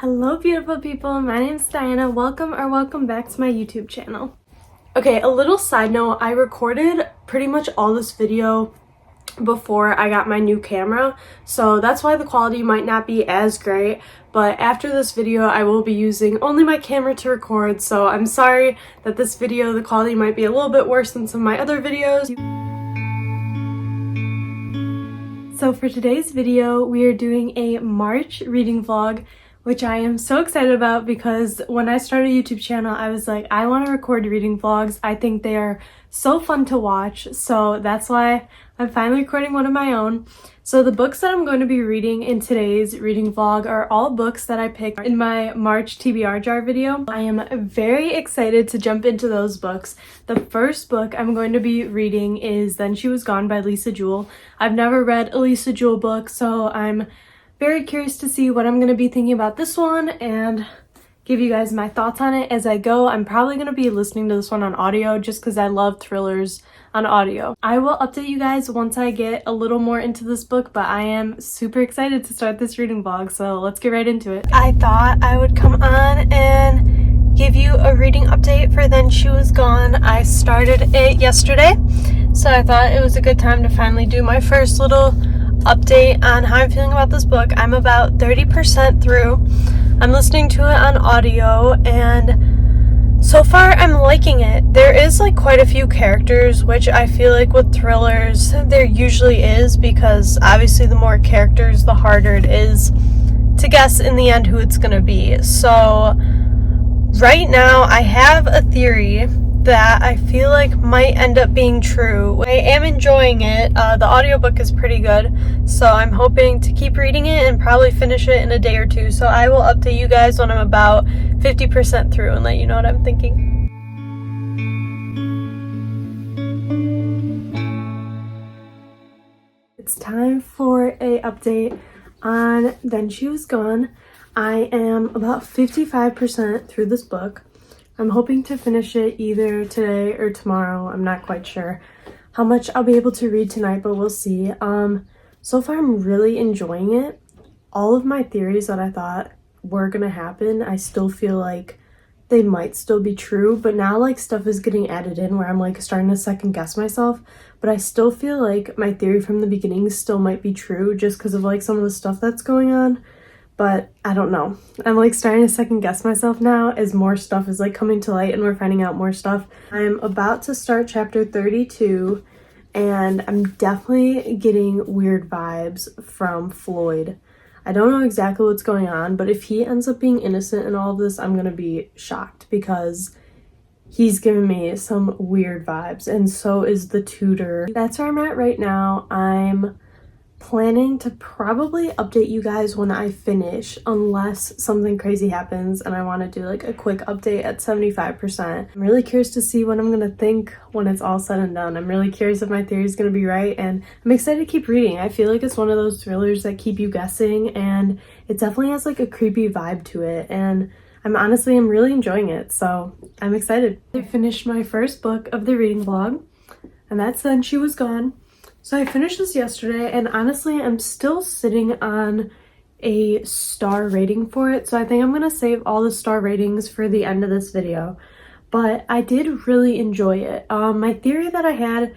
Hello beautiful people, my name is Diana. Welcome back to my YouTube channel. Okay, a little side note, I recorded pretty much all this video before I got my new camera, so that's why the quality might not be as great, but after this video I will be using only my camera to record, so I'm sorry that this video, the quality might be a little bit worse than some of my other videos. So for today's video, we are doing a March reading vlog, which I am so excited about because when I started a YouTube channel, I was like, I want to record reading vlogs. I think they are so fun to watch, so that's why I'm finally recording one of my own. So the books that I'm going to be reading in today's reading vlog are all books that I picked in my March TBR jar video. I am very excited to jump into those books. The first book I'm going to be reading is Then She Was Gone by Lisa Jewell. I've never read a Lisa Jewell book, so I'm very curious to see what I'm going to be thinking about this one and give you guys my thoughts on it as I go. I'm probably going to be listening to this one on audio just because I love thrillers on audio. I will update you guys once I get a little more into this book, but I am super excited to start this reading vlog, so let's get right into it. I thought I would come on and give you a reading update for Then She Was Gone. I started it yesterday, so I thought it was a good time to finally do my first little update on how I'm feeling about this book. I'm about 30% through. I'm listening to it on audio and so far I'm liking it. There is like quite a few characters, which I feel like with thrillers there usually is, because obviously the more characters the harder it is to guess in the end who it's gonna be. So right now I have a theory that I feel like might end up being true. I am enjoying it. The audiobook is pretty good, so I'm hoping to keep reading it and probably finish it in a day or two. So I will update you guys when I'm about 50% through and let you know what I'm thinking. It's time for a update on Then She Was Gone. I am about 55% through this book. I'm hoping to finish it either today or tomorrow. I'm not quite sure how much I'll be able to read tonight, but we'll see. So far I'm really enjoying it. All of my theories that I thought were gonna happen, I still feel like they might still be true, but now like stuff is getting added in where I'm like starting to second guess myself, but I still feel like my theory from the beginning still might be true just because of like some of the stuff that's going on. But I don't know. I'm like starting to second guess myself now as more stuff is like coming to light and we're finding out more stuff. I'm about to start chapter 32 and I'm definitely getting weird vibes from Floyd. I don't know exactly what's going on, but if he ends up being innocent in all of this, I'm gonna be shocked because he's giving me some weird vibes, and so is the tutor. That's where I'm at right now. I'm planning to probably update you guys when I finish, unless something crazy happens and I want to do like a quick update at 75%. I'm really curious to see what I'm gonna think when it's all said and done. I'm really curious if my theory is gonna be right, and I'm excited to keep reading. I feel like it's one of those thrillers that keep you guessing, and it definitely has like a creepy vibe to it, and I'm really enjoying it, so I'm excited. I finished my first book of the reading vlog, and that's Then She Was Gone. So I finished this yesterday, and honestly, I'm still sitting on a star rating for it. So I think I'm going to save all the star ratings for the end of this video. But I did really enjoy it. My theory that I had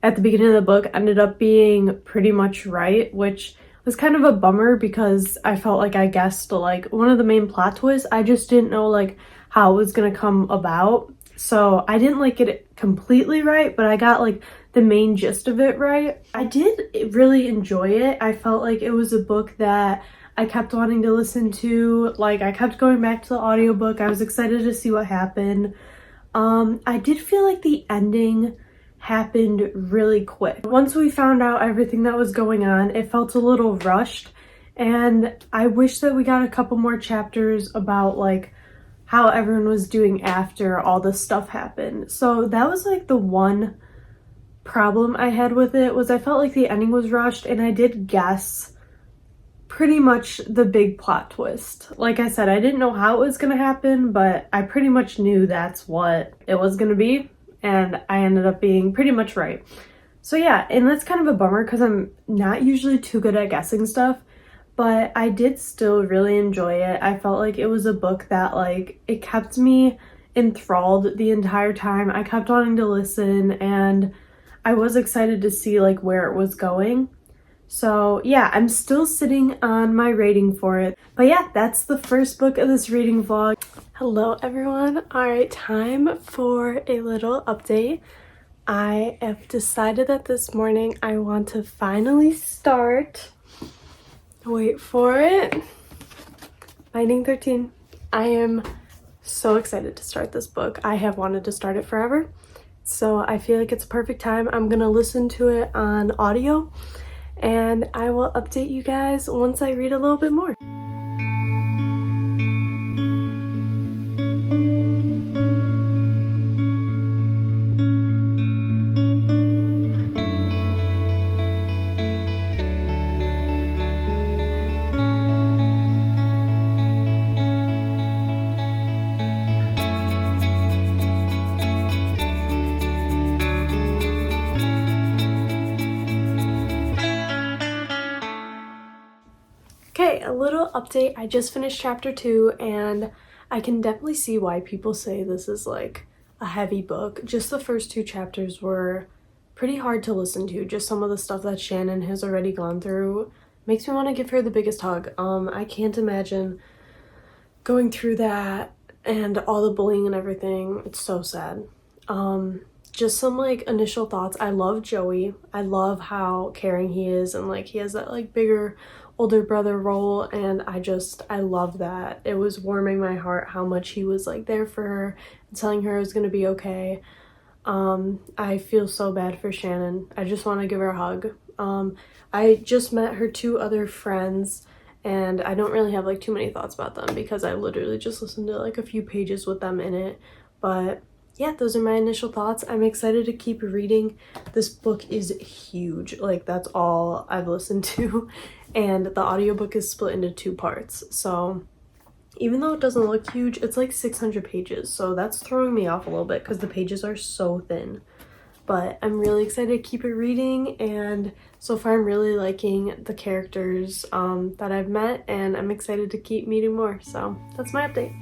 at the beginning of the book ended up being pretty much right, which was kind of a bummer because I felt like I guessed like one of the main plot twists. I just didn't know like how it was going to come about. So I didn't like get it completely right, but I got like the main gist of it right. I did really enjoy it. I felt like it was a book that I kept wanting to listen to. Like I kept going back to the audiobook. I was excited to see what happened. I did feel like the ending happened really quick. Once we found out everything that was going on, it felt a little rushed, and I wish that we got a couple more chapters about like how everyone was doing after all this stuff happened. So that was like the one problem I had with it, was I felt like the ending was rushed, and I did guess pretty much the big plot twist. Like I said, I didn't know how it was gonna happen, but I pretty much knew that's what it was gonna be, and I ended up being pretty much right. So yeah, and that's kind of a bummer because I'm not usually too good at guessing stuff, but I did still really enjoy it. I felt like it was a book that like it kept me enthralled the entire time. I kept wanting to listen, and I was excited to see like where it was going. So yeah, I'm still sitting on my rating for it. But yeah, that's the first book of this reading vlog. Hello everyone. All right, time for a little update. I have decided that this morning I want to finally start, wait for it, Binding 13. I am so excited to start this book. I have wanted to start it forever, so I feel like it's a perfect time. I'm gonna listen to it on audio, and I will update you guys once I read a little bit more. Okay, a little update. I just finished chapter 2, and I can definitely see why people say this is like a heavy book. Just the first 2 chapters were pretty hard to listen to. Just some of the stuff that Shannon has already gone through makes me want to give her the biggest hug. I can't imagine going through that and all the bullying and everything. It's so sad. Just some like initial thoughts. I love Joey. I love how caring he is, and like he has that like bigger older brother role, and I love that. It was warming my heart how much he was like there for her and telling her it was gonna be okay. I feel so bad for Shannon. I just want to give her a hug. I just met her 2 other friends, and I don't really have like too many thoughts about them because I literally just listened to like a few pages with them in it. But yeah, those are my initial thoughts. I'm excited to keep reading. This book is huge. Like, that's all I've listened to. And the audiobook is split into 2 parts. So even though it doesn't look huge, it's like 600 pages. So that's throwing me off a little bit because the pages are so thin. But I'm really excited to keep it reading, and so far I'm really liking the characters that I've met, and I'm excited to keep meeting more. So that's my update.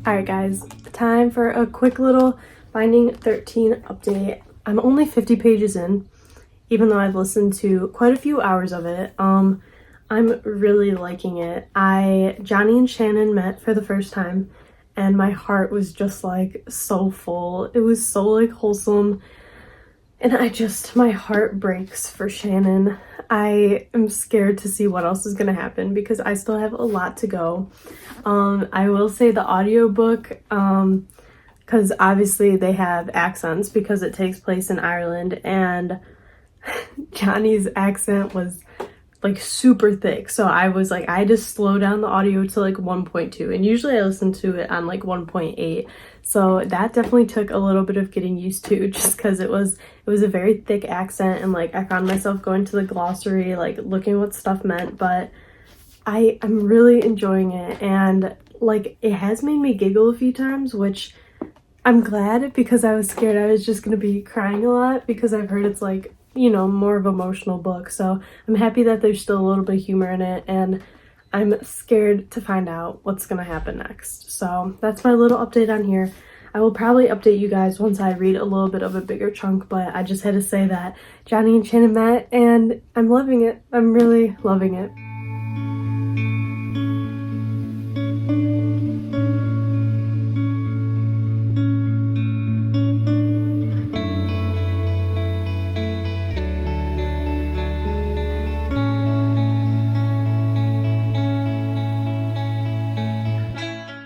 Alright guys, time for a quick little Binding 13 update. I'm only 50 pages in, even though I've listened to quite a few hours of it. I'm really liking it. Johnny and Shannon met for the first time, and my heart was just like so full. It was so like wholesome, and my heart breaks for Shannon. I am scared to see what else is gonna happen because I still have a lot to go. I will say the audiobook, because obviously they have accents because it takes place in Ireland, and Johnny's accent was like super thick, so I was like, I had to slow down the audio to like 1.2, and usually I listen to it on like 1.8, so that definitely took a little bit of getting used to, just because it was a very thick accent, and like I found myself going to the glossary, like looking what stuff meant. But I'm really enjoying it, and like it has made me giggle a few times, which I'm glad, because I was scared I was just gonna be crying a lot, because I've heard it's like, you know, more of an emotional book. So I'm happy that there's still a little bit of humor in it, and I'm scared to find out what's gonna happen next. So that's my little update on here. I will probably update you guys once I read a little bit of a bigger chunk, but I just had to say that Johnny and Shannon met, and I'm loving it. I'm really loving it.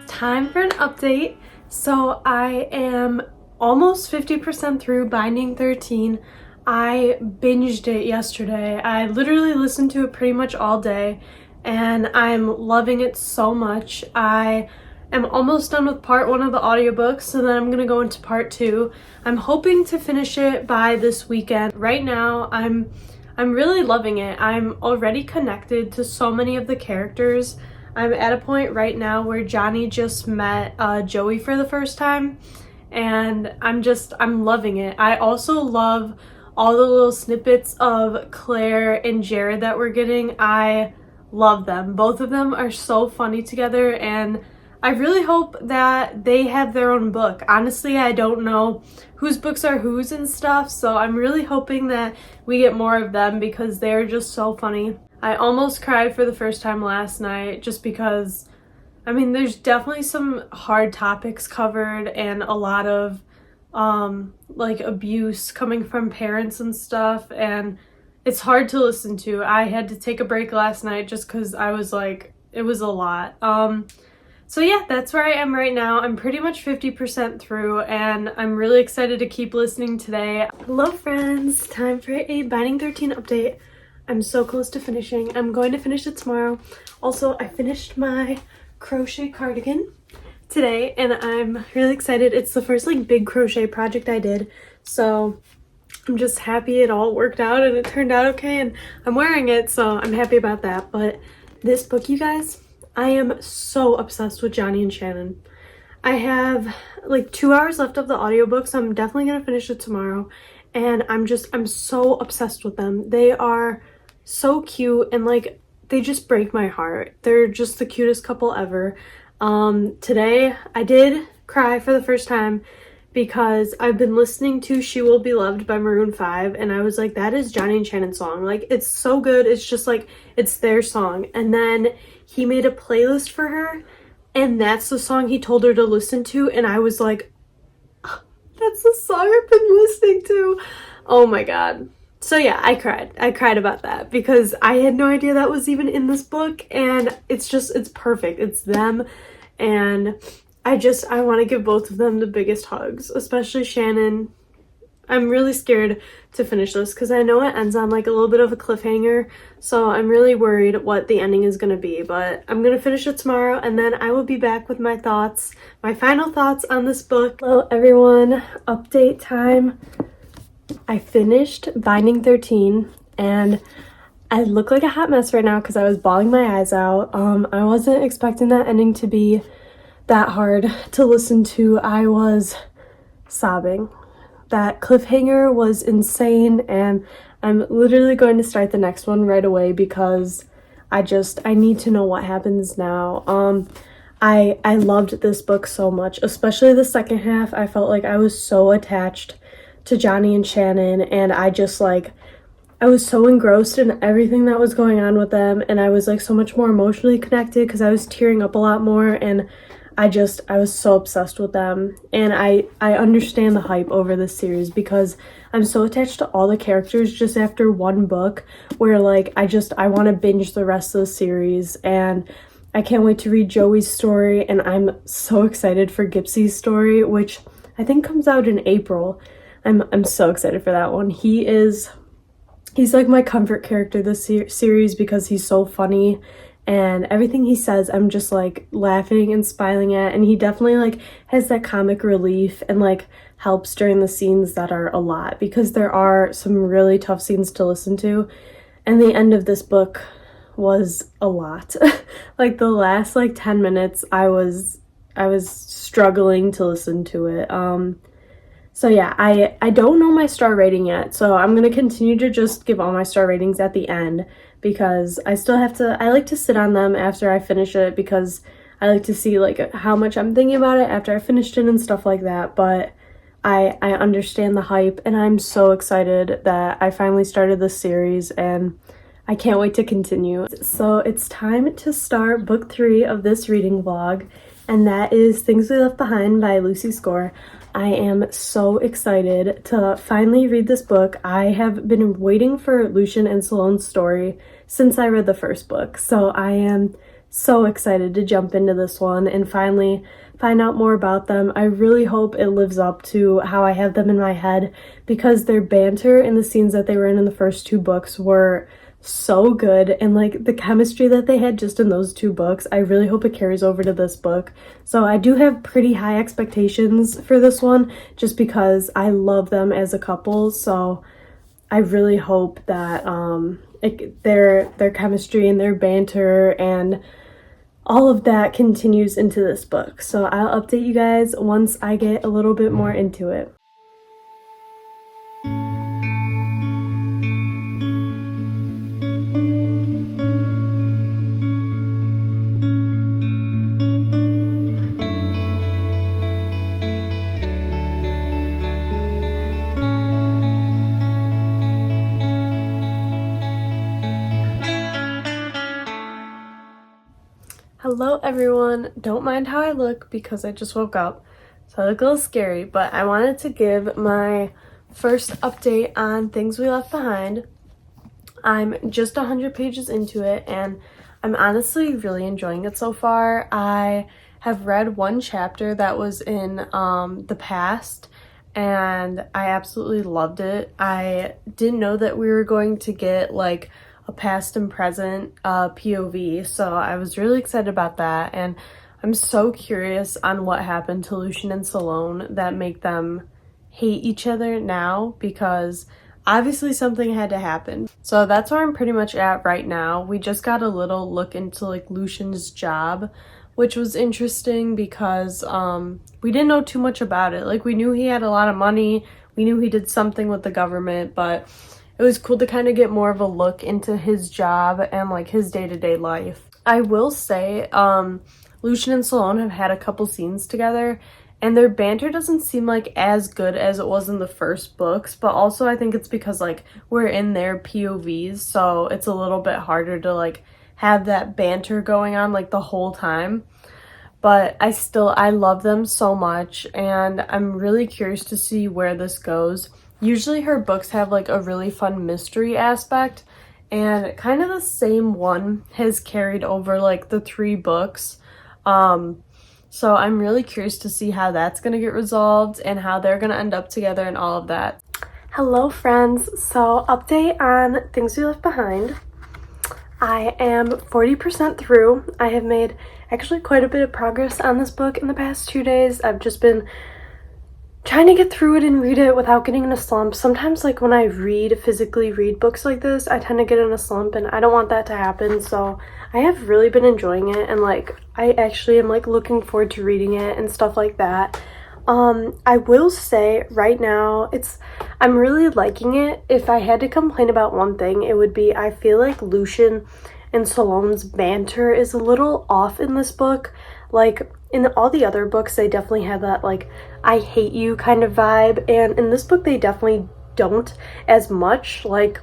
Time for an update. So I am almost 50% through Binding 13. I binged it yesterday. I literally listened to it pretty much all day, and I'm loving it so much. I am almost done with part 1 of the audiobooks, so then I'm gonna go into part 2. I'm hoping to finish it by this weekend. Right now, I'm really loving it. I'm already connected to so many of the characters. I'm at a point right now where Johnny just met Joey for the first time, and I'm loving it. I also love all the little snippets of Claire and Jared that we're getting. I love them. Both of them are so funny together, and I really hope that they have their own book. Honestly, I don't know whose books are whose and stuff, so I'm really hoping that we get more of them because they're just so funny. I almost cried for the first time last night just because, I mean, there's definitely some hard topics covered and a lot of like abuse coming from parents and stuff, and it's hard to listen to. I had to take a break last night just because I was like, it was a lot. So yeah, that's where I am right now. I'm pretty much 50% through, and I'm really excited to keep listening today. Hello friends, time for a Binding 13 update. I'm so close to finishing. I'm going to finish it tomorrow. Also, I finished my crochet cardigan today, and I'm really excited. It's the first like big crochet project I did, so I'm just happy it all worked out and it turned out okay, and I'm wearing it, so I'm happy about that. But this book, you guys, I am so obsessed with Johnny and Shannon. I have like 2 hours left of the audiobook, so I'm definitely gonna finish it tomorrow, and I'm so obsessed with them. They are so cute, and like they just break my heart. They're just the cutest couple ever. Today I did cry for the first time because I've been listening to She Will Be Loved by Maroon 5, and I was like, that is Johnny and Shannon's song. Like, it's so good. It's just like, it's their song. And then he made a playlist for her, and that's the song he told her to listen to, and I was like, that's the song I've been listening to. Oh my god. So yeah, I cried about that because I had no idea that was even in this book, and it's perfect. It's them, and I want to give both of them the biggest hugs, especially Shannon. I'm really scared to finish this because I know it ends on like a little bit of a cliffhanger, so I'm really worried what the ending is going to be, but I'm going to finish it tomorrow, and then I will be back with my thoughts, my final thoughts on this book. Hello everyone, update time. I finished Binding 13, and I look like a hot mess right now because I was bawling my eyes out. I wasn't expecting that ending to be that hard to listen to. I was sobbing. That cliffhanger was insane, and I'm literally going to start the next one right away because I need to know what happens now. I loved this book so much, especially the second half. I felt like I was so attached to Johnny and Shannon, and I was so engrossed in everything that was going on with them, and I was like so much more emotionally connected because I was tearing up a lot more, and I was so obsessed with them. And I understand the hype over this series because I'm so attached to all the characters just after one book, where like I want to binge the rest of the series, and I can't wait to read Joey's story, and I'm so excited for Gypsy's story, which I think comes out in April. I'm so excited for that one. He's like my comfort character this series because he's so funny, and everything he says I'm just like laughing and smiling at, and he definitely like has that comic relief and like helps during the scenes that are a lot, because there are some really tough scenes to listen to, and the end of this book was a lot. Like the last like 10 minutes I was struggling to listen to it. So yeah, I don't know my star rating yet, so I'm going to continue to just give all my star ratings at the end because I like to sit on them after I finish it because I like to see like how much I'm thinking about it after I finished it and stuff like that. But I understand the hype, and I'm so excited that I finally started this series, and I can't wait to continue. So it's time to start book 3 of this reading vlog, and that is Things We Left Behind by Lucy Score. I am so excited to finally read this book. I have been waiting for Lucian and Salone's story since I read the first book, so I am so excited to jump into this one and finally find out more about them. I really hope it lives up to how I have them in my head, because their banter in the scenes that they were in the first 2 books were so good, and like the chemistry that they had just in those 2 books, I really hope it carries over to this book. So I do have pretty high expectations for this one just because I love them as a couple, so I really hope that their chemistry and their banter and all of that continues into this book. So I'll update you guys once I get a little bit more into it. Hello everyone, don't mind how I look because I just woke up, so I look a little scary, but I wanted to give my first update on Things We Left Behind. I'm just 100 pages into it and I'm honestly really enjoying it so far. I have read one chapter that was in the past and I absolutely loved it. I didn't know that we were going to get like a past and present POV, so I was really excited about that, and I'm so curious on what happened to Lucian and Salome that make them hate each other now, because obviously something had to happen. So that's where I'm pretty much at right now. We just got a little look into like Lucian's job, which was interesting because we didn't know too much about it. Like, we knew he had a lot of money, we knew he did something with the government, but it was cool to kind of get more of a look into his job and like his day-to-day life. I will say Lucian and Salome have had a couple scenes together and their banter doesn't seem like as good as it was in the first books, but also I think it's because like we're in their POVs, so it's a little bit harder to like have that banter going on like the whole time. But I love them so much and I'm really curious to see where this goes. Usually her books have like a really fun mystery aspect, and kind of the same one has carried over like the 3 books. So I'm really curious to see how that's going to get resolved and how they're going to end up together and all of that. Hello friends, so update on Things We Left Behind. I am 40% through. I have made actually quite a bit of progress on this book in the past 2 days. I've just been trying to get through it and read it without getting in a slump. Sometimes like when I physically read books like this, I tend to get in a slump and I don't want that to happen. So I have really been enjoying it and like I actually am like looking forward to reading it and stuff like that. I will say right now I'm really liking it. If I had to complain about one thing, it would be I feel like Lucian and Salome's banter is a little off in this book. Like in all the other books, they definitely have that like I hate you kind of vibe, and in this book they definitely don't as much. Like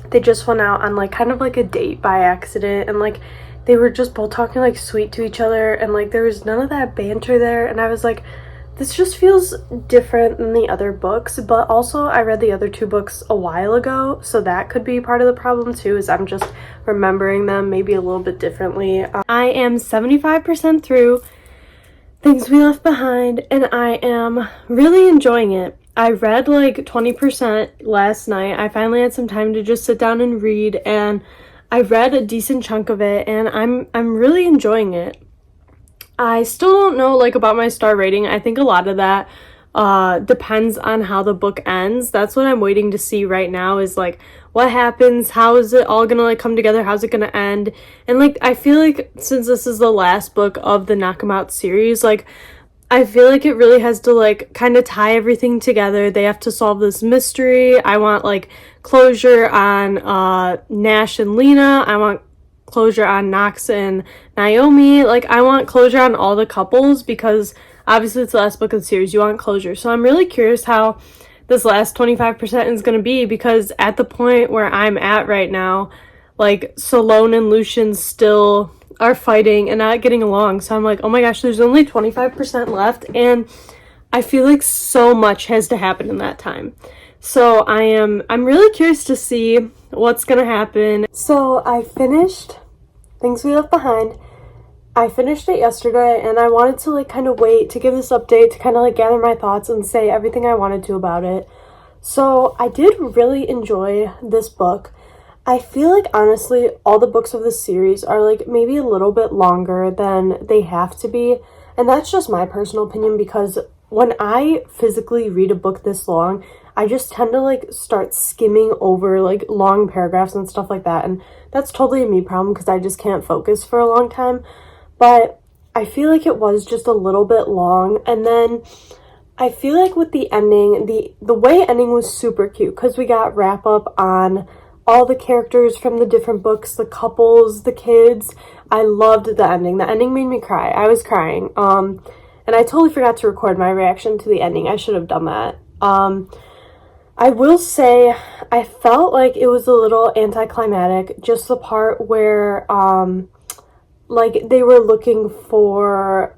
they just went out on like kind of like a date by accident and like they were just both talking like sweet to each other and like there was none of that banter there, and I was like, this just feels different than the other books. But also I read the other 2 books a while ago, so that could be part of the problem too, is I'm just remembering them maybe a little bit differently. I am 75% through Things We Left Behind and I am really enjoying it. I read like 20% last night. I finally had some time to just sit down and read, and I read a decent chunk of it and I'm really enjoying it. I still don't know like about my star rating. I think a lot of that depends on how the book ends. That's what I'm waiting to see right now, is like what happens, how is it all gonna like come together, how's it gonna end. And like I feel like since this is the last book of the Knock 'Em Out series, like I feel like it really has to like kind of tie everything together. They have to solve this mystery. I want like closure on Nash and Lena. I want closure on Knox and Naomi. Like I want closure on all the couples because obviously it's the last book of the series. You want closure. So I'm really curious how this last 25% is going to be, because at the point where I'm at right now, like Salome and Lucian still are fighting and not getting along. So I'm like, oh my gosh, there's only 25% left and I feel like so much has to happen in that time. So I'm really curious to see what's gonna happen. So I finished Things We Left Behind. I finished it yesterday and I wanted to like kind of wait to give this update to kind of like gather my thoughts and say everything I wanted to about it. So I did really enjoy this book. I feel like honestly all the books of this series are like maybe a little bit longer than they have to be, and that's just my personal opinion, because when I physically read a book this long, I just tend to like start skimming over like long paragraphs and stuff like that, and that's totally a me problem because I just can't focus for a long time. But I feel like it was just a little bit long, and then I feel like with the ending, the way ending was super cute because we got wrap up on all the characters from the different books, the couples, the kids. I loved the ending. The ending made me cry. I was crying. And I totally forgot to record my reaction to the ending. I should have done that. I will say I felt like it was a little anticlimactic, just the part where like they were looking for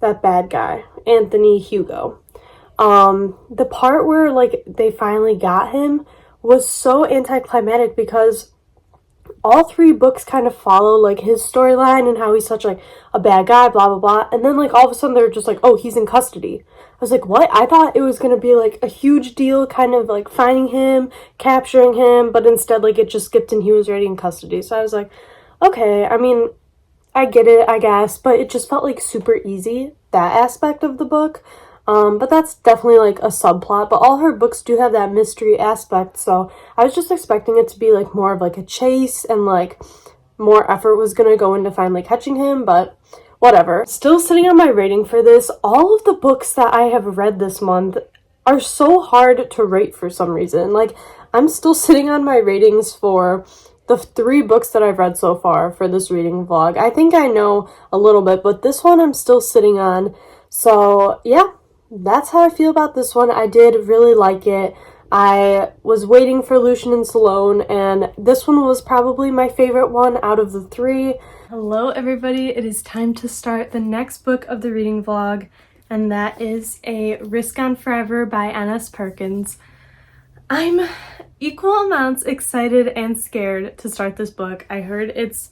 that bad guy, Anthony Hugo. The part where like they finally got him was so anticlimactic because all three books kind of follow like his storyline and how he's such like a bad guy, blah blah blah, and then like all of a sudden they're just like, oh, he's in custody. I was like, what? I thought it was gonna be like a huge deal, kind of like finding him, capturing him, but instead like it just skipped and he was already in custody. So I was like, okay, I mean, I get it, I guess, but it just felt like super easy, that aspect of the book. But that's definitely like a subplot, but all her books do have that mystery aspect, so I was just expecting it to be like more of like a chase and like more effort was gonna go into finally catching him, but whatever. Still sitting on my rating for this. All of the books that I have read this month are so hard to rate for some reason. Like, I'm still sitting on my ratings for the 3 books that I've read so far for this reading vlog. I think I know a little bit, but this one I'm still sitting on. So yeah, that's how I feel about this one. I did really like it. I was waiting for Lucian and Salome, and this one was probably my favorite one out of the 3. Hello everybody, it is time to start the next book of the reading vlog, and that is A Risk Gone Forever by N.S. Perkins. I'm equal amounts excited and scared to start this book. I heard it's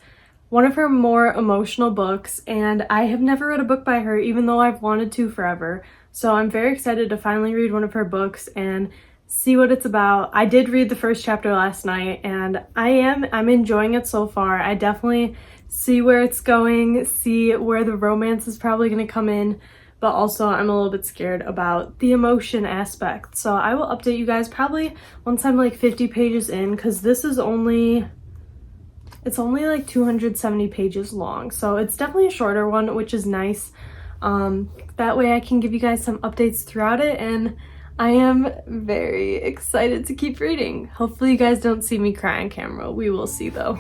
one of her more emotional books, and I have never read a book by her, even though I've wanted to forever. So I'm very excited to finally read one of her books and see what it's about. I did read the first chapter last night, and I'm enjoying it so far. I definitely see where it's going, see where the romance is probably going to come in, but also I'm a little bit scared about the emotion aspect. So I will update you guys probably once I'm like 50 pages in, because this is it's only like 270 pages long, so it's definitely a shorter one, which is nice. That way I can give you guys some updates throughout it, and I am very excited to keep reading. Hopefully you guys don't see me cry on camera. We will see though.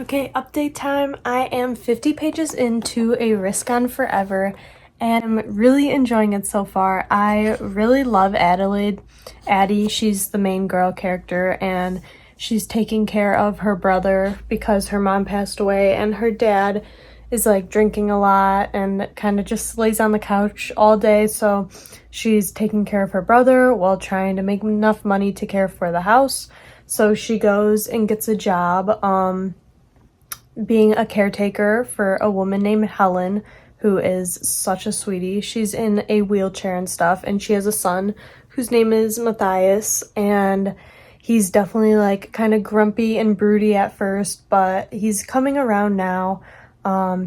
Okay, update time. I am 50 pages into A Risk Gone Forever, and I'm really enjoying it so far. I really love Adelaide. Addie, she's the main girl character, and she's taking care of her brother because her mom passed away, and her dad is like drinking a lot and kind of just lays on the couch all day, so she's taking care of her brother while trying to make enough money to care for the house. So she goes and gets a job, being a caretaker for a woman named Helen, who is such a sweetie. She's in a wheelchair and stuff, and she has a son whose name is Matthias, and he's definitely like kind of grumpy and broody at first, but he's coming around now.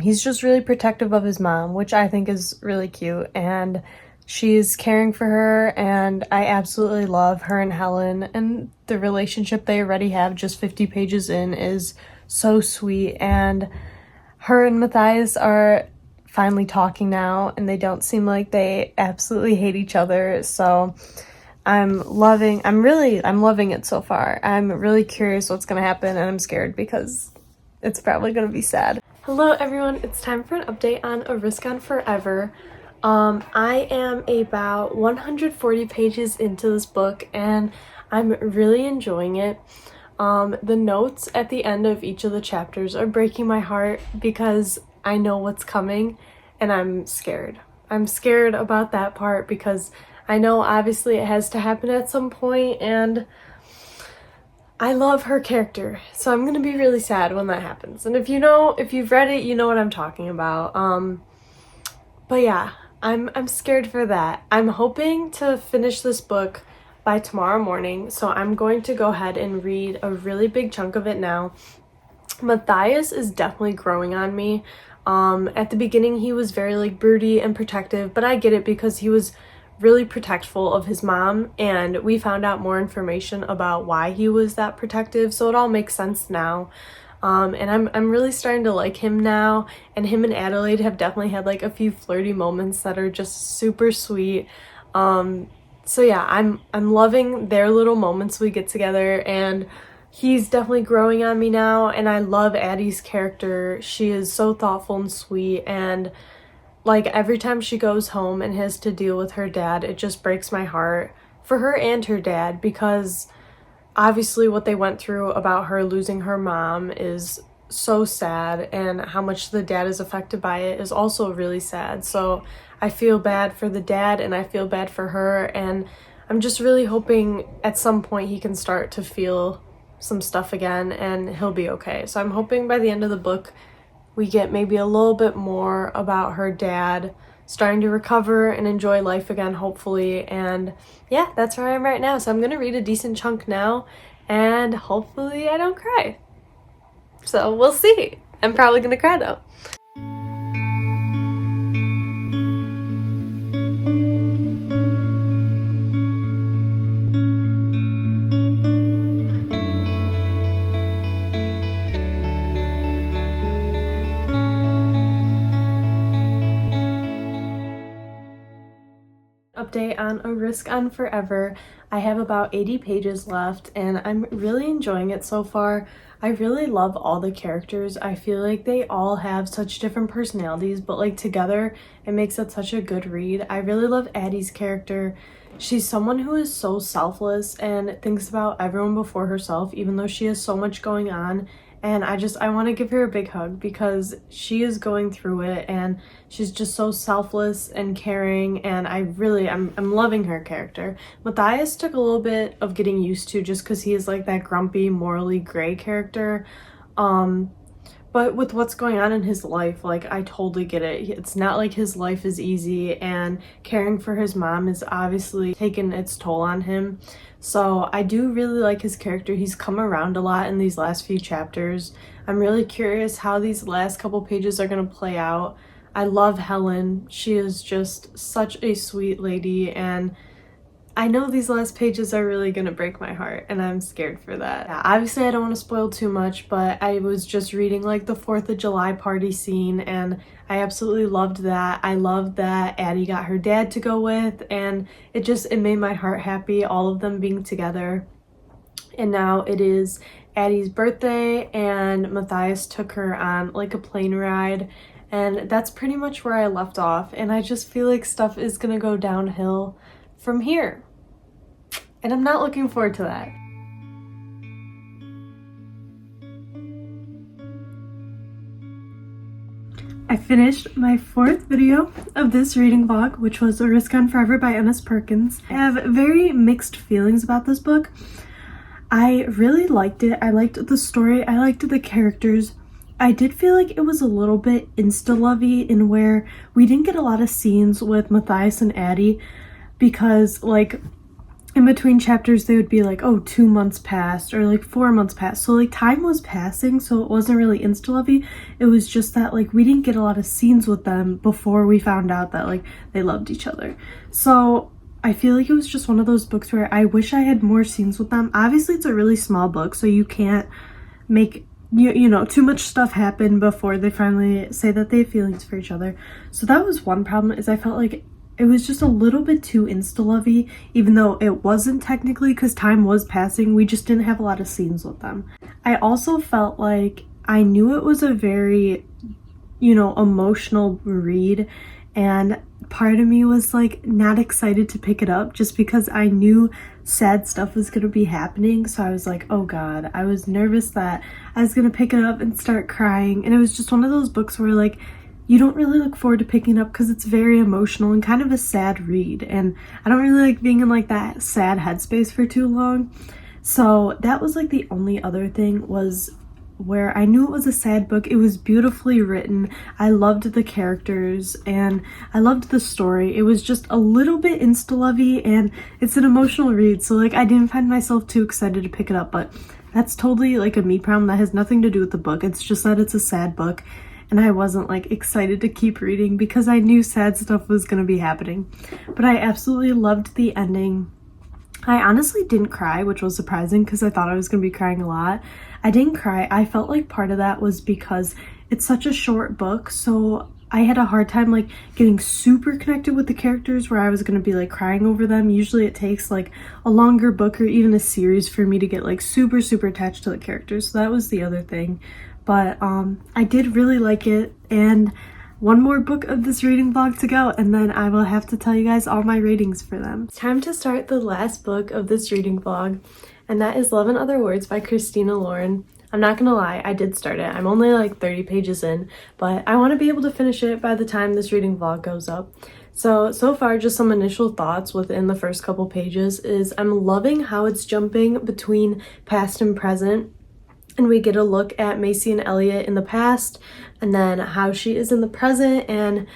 He's just really protective of his mom, which I think is really cute, and she's caring for her, and I absolutely love her and Helen, and the relationship they already have just 50 pages in is so sweet, and her and Matthias are finally talking now, and they don't seem like they absolutely hate each other, so I'm loving it so far. I'm really curious what's gonna happen, and I'm scared because it's probably gonna be sad. Hello everyone, it's time for an update on A Risk Gone Forever. I am about 140 pages into this book, and I'm really enjoying it. The notes at the end of each of the chapters are breaking my heart because I know what's coming, and I'm scared. I'm scared about that part because I know obviously it has to happen at some point, and I love her character, so I'm gonna be really sad when that happens. And if you've read it, you know what I'm talking about. But yeah, I'm scared for that. I'm hoping to finish this book by tomorrow morning, so I'm going to go ahead and read a really big chunk of it now. Matthias is definitely growing on me. At the beginning he was very like broody and protective, but I get it because he was really protectful of his mom, and we found out more information about why he was that protective, so it all makes sense now. And I'm really starting to like him now, and him and Adelaide have definitely had like a few flirty moments that are just super sweet. So yeah, I'm loving their little moments we get together, and he's definitely growing on me now, and I love Addie's character. She is so thoughtful and sweet, and like every time she goes home and has to deal with her dad, it just breaks my heart for her and her dad, because obviously what they went through about her losing her mom is so sad, and how much the dad is affected by it is also really sad. So I feel bad for the dad and I feel bad for her, and I'm just really hoping at some point he can start to feel some stuff again and he'll be okay. So I'm hoping by the end of the book we get maybe a little bit more about her dad starting to recover and enjoy life again, hopefully. And yeah, that's where I am right now. So I'm gonna read a decent chunk now, and hopefully I don't cry. So we'll see. I'm probably gonna cry though. Update on A Risk on Forever. I have about 80 pages left and I'm really enjoying it so far. I really love all the characters. I feel like they all have such different personalities, but like together it makes it such a good read. I really love Addie's character. She's someone who is so selfless and thinks about everyone before herself, even though she has so much going on. And I want to give her a big hug because she is going through it and she's just so selfless and caring, and I'm loving her character. Matthias took a little bit of getting used to just because he is like that grumpy, morally gray character. But with what's going on in his life, like I totally get it. It's not like his life is easy, and caring for his mom is obviously taken its toll on him. So I do really like his character. He's come around a lot in these last few chapters. I'm really curious how these last couple pages are going to play out. I love Helen. She is just such a sweet lady, and I know these last pages are really gonna break my heart, and I'm scared for that. Yeah, obviously I don't want to spoil too much, but I was just reading like the 4th of July party scene and I absolutely loved that. I loved that Addie got her dad to go with, and it made my heart happy, all of them being together. And now it is Addie's birthday and Matthias took her on like a plane ride, and that's pretty much where I left off, and I just feel like stuff is gonna go downhill from here, and I'm not looking forward to that. I finished my 4th video of this reading vlog, which was A Risk on Forever by Ennis Perkins. I have very mixed feelings about this book. I really liked it. I liked the story. I liked the characters. I did feel like it was a little bit insta-lovey in where we didn't get a lot of scenes with Matthias and Addie, because like in between chapters they would be like, oh, 2 months passed or like 4 months passed, so like time was passing, so it wasn't really insta-lovey. It was just that like we didn't get a lot of scenes with them before we found out that like they loved each other. So I feel like it was just one of those books where I wish I had more scenes with them. Obviously it's a really small book, so you can't make you know too much stuff happen before they finally say that they have feelings for each other. So that was one problem, is I felt like it was just a little bit too insta-lovey, even though it wasn't technically, because time was passing. We just didn't have a lot of scenes with them. I also felt like I knew it was a very, emotional read, and part of me was like not excited to pick it up just because I knew sad stuff was going to be happening. So I was like, oh god, I was nervous that I was going to pick it up and start crying. And it was just one of those books where like you don't really look forward to picking up because it's very emotional and kind of a sad read, and I don't really like being in like that sad headspace for too long. So that was like the only other thing, was where I knew it was a sad book. It was beautifully written. I loved the characters and I loved the story. It was just a little bit insta-lovey, and it's an emotional read, so like I didn't find myself too excited to pick it up. But that's totally like a me problem. That has nothing to do with the book. It's just that it's a sad book, and I wasn't like excited to keep reading because I knew sad stuff was going to be happening. But I absolutely loved the ending. I honestly didn't cry, which was surprising because I thought I was going to be crying a lot. I didn't cry. I felt like part of that was because it's such a short book, so I had a hard time like getting super connected with the characters where I was gonna be like crying over them. Usually it takes like a longer book or even a series for me to get like super attached to the characters. So that was the other thing. But I did really like it, and one more book of this reading vlog to go, and then I will have to tell you guys all my ratings for them. It's time to start the last book of this reading vlog, and that is Love and Other Words by Christina Lauren. I'm not gonna lie, I did start it. I'm only like 30 pages in, but I want to be able to finish it by the time this reading vlog goes up. So far, just some initial thoughts within the first couple pages is I'm loving how it's jumping between past and present. And we get a look at Macy and Elliot in the past, and then how she is in the present, and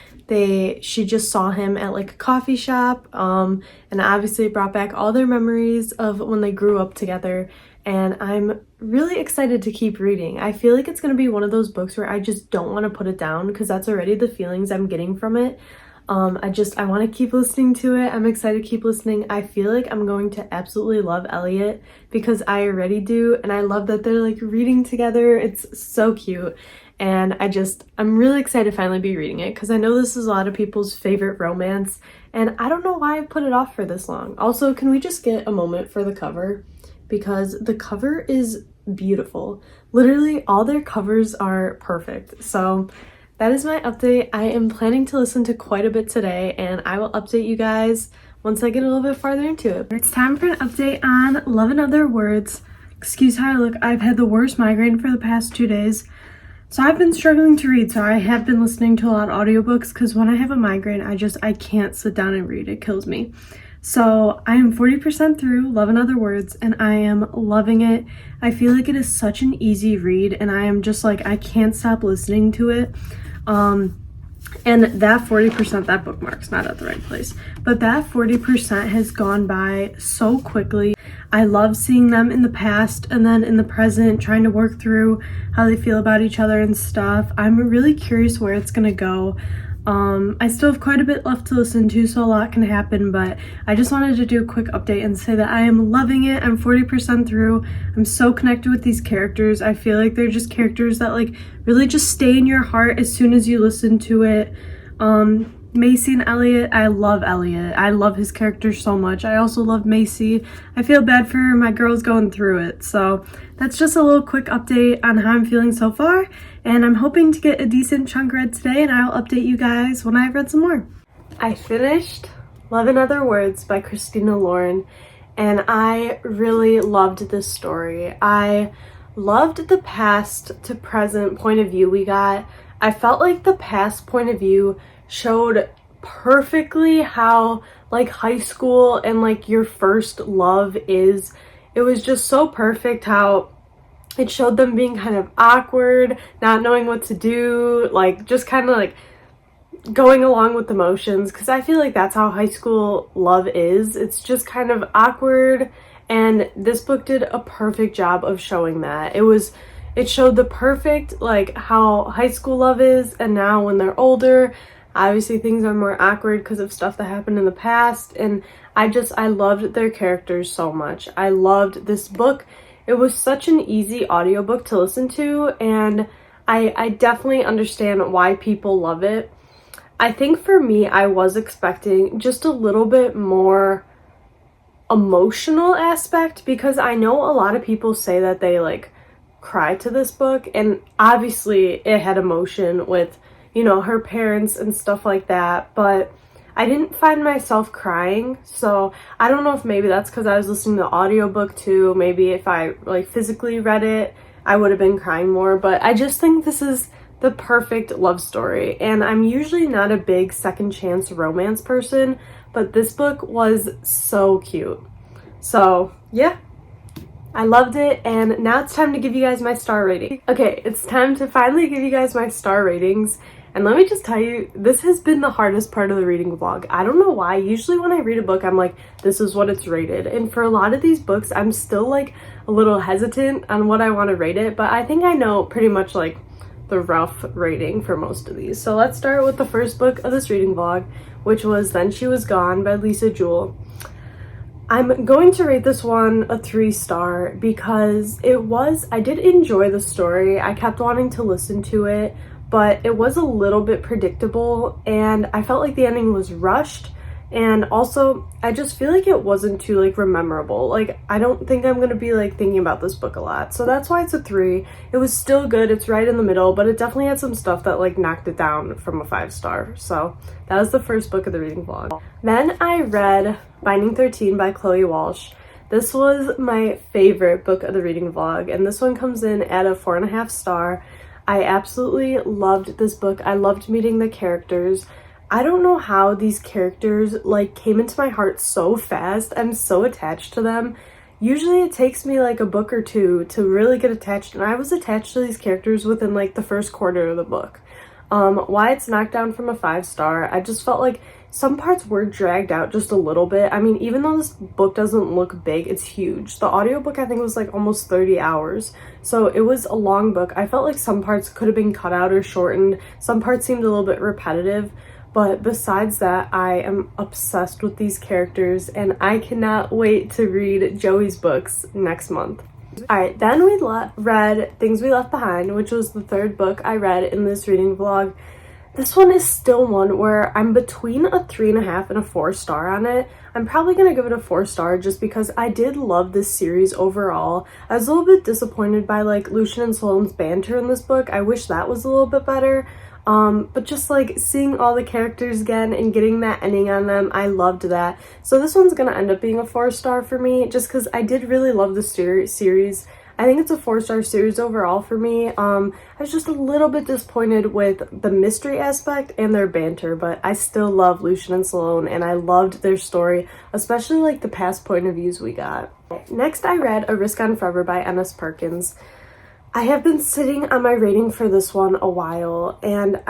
she just saw him at like a coffee shop, and obviously brought back all their memories of when they grew up together. And I'm really excited to keep reading. I feel like it's going to be one of those books where I just don't want to put it down, because that's already the feelings I'm getting from it. I want to keep listening to it. I'm excited to keep listening. I feel like I'm going to absolutely love Elliot, because I already do, and I love that they're like reading together. It's so cute, and I'm really excited to finally be reading it, because I know this is a lot of people's favorite romance, and I don't know why I put it off for this long. Also, can we just get a moment for the cover? Because the cover is beautiful. Literally all their covers are perfect. So that is my update. I am planning to listen to quite a bit today, and I will update you guys once I get a little bit farther into it. It's time for an update on Love and Other Words. Excuse how I look. I've had the worst migraine for the past 2 days. So I've been struggling to read, so I have been listening to a lot of audiobooks, because when I have a migraine, I can't sit down and read. It kills me. So I am 40% through Love and Other Words, and I am loving it. I feel like it is such an easy read, and I am just like, I can't stop listening to it. And that 40%, that bookmark's not at the right place, but that 40% has gone by so quickly. I love seeing them in the past and then in the present, trying to work through how they feel about each other and stuff. I'm really curious where it's gonna go. I still have quite a bit left to listen to, so a lot can happen, but I just wanted to do a quick update and say that I am loving it. I'm 40% through. I'm so connected with these characters. I feel like they're just characters that like really just stay in your heart as soon as you listen to it. Macy and Elliot, I love Elliot. I love his character so much. I also love Macy. I feel bad for my girls going through it. So that's just a little quick update on how I'm feeling so far. And I'm hoping to get a decent chunk read today, and I'll update you guys when I've read some more. I finished Love and Other Words by Christina Lauren, and I really loved this story. I loved the past to present point of view we got. I felt like the past point of view showed perfectly how like high school and like your first love is. It was just so perfect how it showed them being kind of awkward, not knowing what to do, like just kind of like going along with the motions, because I feel like that's how high school love is. It's just kind of awkward, and this book did a perfect job of showing that. It showed the perfect like how high school love is, and now when they're older, obviously things are more awkward because of stuff that happened in the past. And I loved their characters so much. I loved this book. It was such an easy audiobook to listen to, and I definitely understand why people love it. I think for me, I was expecting just a little bit more emotional aspect, because I know a lot of people say that they like cry to this book, and obviously it had emotion with, you know, her parents and stuff like that, but I didn't find myself crying. So I don't know if maybe that's because I was listening to the audiobook too. Maybe if I like physically read it, I would have been crying more. But I just think this is the perfect love story, and I'm usually not a big second chance romance person, but this book was so cute. So yeah, I loved it, and now it's time to give you guys my star rating. Okay, it's time to finally give you guys my star ratings. And let me just tell you, this has been the hardest part of the reading vlog. I don't know why. Usually when I read a book, I'm like, this is what it's rated. And for a lot of these books, I'm still like a little hesitant on what I want to rate it. But I think I know pretty much like the rough rating for most of these. So let's start with the first book of this reading vlog, which was Then She Was Gone by Lisa Jewell. I'm going to rate this one a 3-star because I did enjoy the story. I kept wanting to listen to it, but it was a little bit predictable and I felt like the ending was rushed. And also, I just feel like it wasn't too like memorable. Like, I don't think I'm gonna be like thinking about this book a lot. So that's why it's a 3. It was still good, it's right in the middle, but it definitely had some stuff that like knocked it down from a 5-star. So that was the first book of the reading vlog. Then I read Binding 13 by Chloe Walsh. This was my favorite book of the reading vlog, and this one comes in at a 4.5 star. I absolutely loved this book. I loved meeting the characters. I don't know how these characters like came into my heart so fast. I'm so attached to them. Usually it takes me like a book or two to really get attached, and I was attached to these characters within like the first quarter of the book. Why it's knocked down from a 5-star, I just felt like some parts were dragged out just a little bit. I mean, even though this book doesn't look big, it's huge. The audiobook I think was like almost 30 hours. So it was a long book. I felt like some parts could have been cut out or shortened. Some parts seemed a little bit repetitive. But besides that, I am obsessed with these characters and I cannot wait to read Joey's books next month. Alright, then we read Things We Left Behind, which was the 3rd book I read in this reading vlog. This one is still one where I'm between a 3.5 and a 4-star on it. I'm probably going to give it a 4-star just because I did love this series overall. I was a little bit disappointed by like Lucian and Sloane's banter in this book. I wish that was a little bit better. But just like seeing all the characters again and getting that ending on them, I loved that. So this one's gonna end up being a 4-star for me just because I did really love the series. I think it's a 4-star series overall for me. I was just a little bit disappointed with the mystery aspect and their banter, but I still love Lucian and Sloane and I loved their story, especially like the past point of views we got. Next I read A Risk on Forever by N.S. Perkins. I have been sitting on my rating for this one a while, and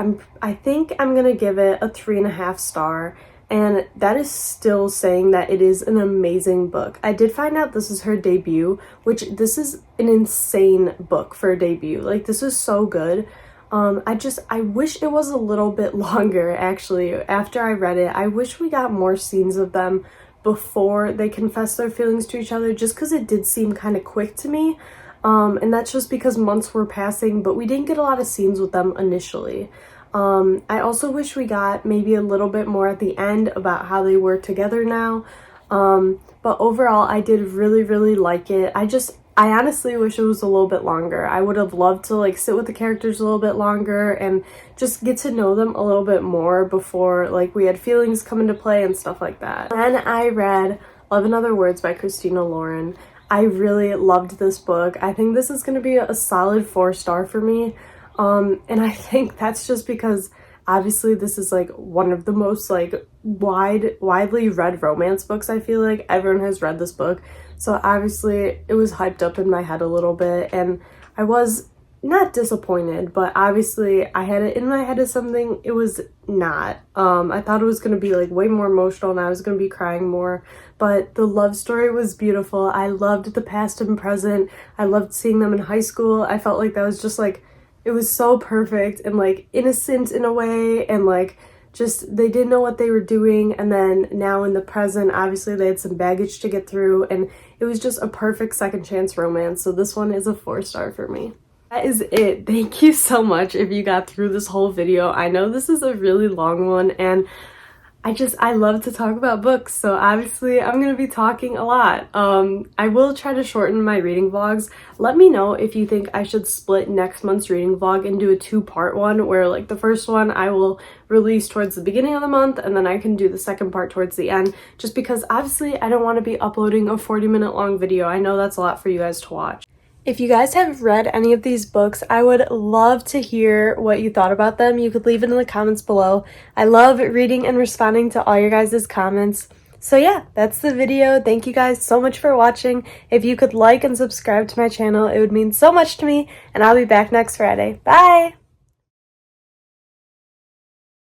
I think I'm gonna give it a 3.5 star, and that is still saying that it is an amazing book. I did find out this is her debut, which this is an insane book for a debut. Like, this is so good. I wish it was a little bit longer, actually. After I read it, I wish we got more scenes of them before they confess their feelings to each other, just because it did seem kind of quick to me. And that's just because months were passing, but we didn't get a lot of scenes with them initially. I also wish we got maybe a little bit more at the end about how they work together now. But overall, I did really, really like it. I honestly wish it was a little bit longer. I would have loved to like sit with the characters a little bit longer and just get to know them a little bit more before like we had feelings come into play and stuff like that. Then I read Love and Other Words by Christina Lauren. I really loved this book. I think this is going to be a solid 4-star for me. And I think that's just because obviously this is like one of the most like widely read romance books. I feel like everyone has read this book. So obviously it was hyped up in my head a little bit and I was not disappointed, but obviously I had it in my head as something it was not. I thought it was going to be like way more emotional and I was going to be crying more, but the love story was beautiful. I loved the past and present. I loved seeing them in high school. I felt like that was just like, it was so perfect and like innocent in a way, and like just they didn't know what they were doing, and then now in the present obviously they had some baggage to get through, and it was just a perfect second chance romance. So this one is a 4-star for me. That is it. Thank you so much if you got through this whole video. I know this is a really long one and I love to talk about books, so obviously I'm going to be talking a lot. I will try to shorten my reading vlogs. Let me know if you think I should split next month's reading vlog and do a 2-part one where like the first one I will release towards the beginning of the month and then I can do the second part towards the end, just because obviously I don't want to be uploading a 40-minute long video. I know that's a lot for you guys to watch. If you guys have read any of these books, I would love to hear what you thought about them. You could leave it in the comments below. I love reading and responding to all your guys' comments. So yeah, that's the video. Thank you guys so much for watching. If you could like and subscribe to my channel, it would mean so much to me, and I'll be back next Friday. Bye!